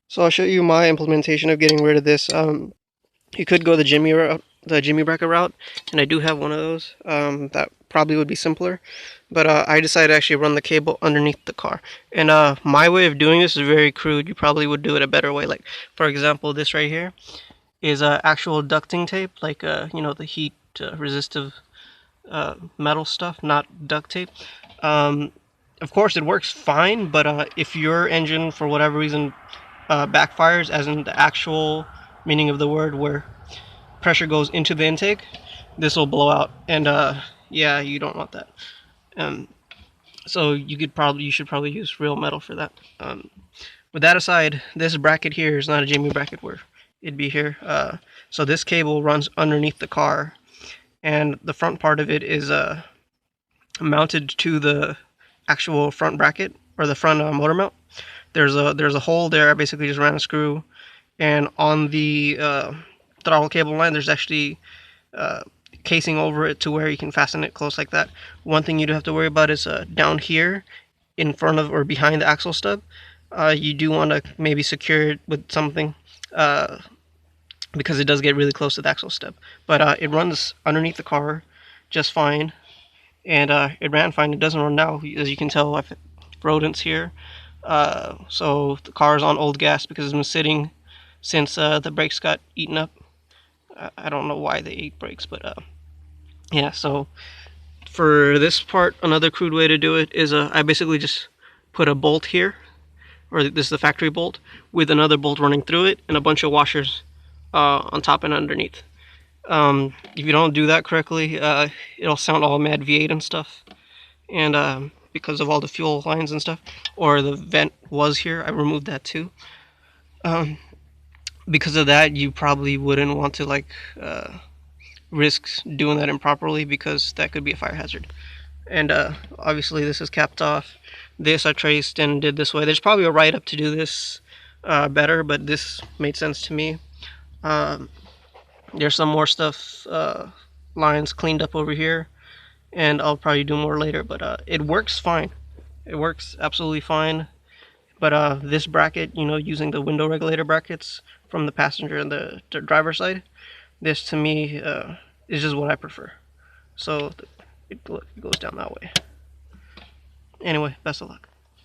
So I'll show you my implementation of getting rid of this. You could go the Jimmy bracket route, and I do have one of those. That probably would be simpler, but I decided to actually run the cable underneath the car. And my way of doing this is very crude. You probably would do it a better way. Like for example, this right here is actual ducting tape, like you know, the heat resistive metal stuff, not duct tape. Um, of course, it works fine, but if your engine, for whatever reason, backfires, as in the actual meaning of the word, where pressure goes into the intake, this will blow out, and yeah, you don't want that. Um, so you should probably use real metal for that. With that aside, this bracket here is not a Jamie bracket where it'd be here. So this cable runs underneath the car, and the front part of it is mounted to the actual front bracket or the front motor mount. There's a hole there. I basically just ran a screw, and on the throttle cable line, there's actually casing over it to where you can fasten it close like that. One thing you do have to worry about is down here, in front of or behind the axle stub. You do want to maybe secure it with something. Because it does get really close to the axle stub. But it runs underneath the car just fine, and it ran fine. It doesn't run now, as you can tell. I've rodents here. So the car is on old gas because it's been sitting since the brakes got eaten up. I don't know why they ate brakes, but yeah. So for this part, another crude way to do it is I basically just put a bolt here, or this is the factory bolt, with another bolt running through it and a bunch of washers on top and underneath. If you don't do that correctly, it'll sound all Mad V8 and stuff. And because of all the fuel lines and stuff, or the vent was here, I removed that too. Because of that, you probably wouldn't want to like risk doing that improperly, because that could be a fire hazard. And obviously this is capped off. This I traced and did this way. There's probably a write-up to do this better, but this made sense to me. There's some more stuff, lines cleaned up over here, and I'll probably do more later, but it works fine. It works absolutely fine. But this bracket, you know, using the window regulator brackets from the passenger and the driver side, this to me is just what I prefer. So it goes down that way. Anyway, best of luck.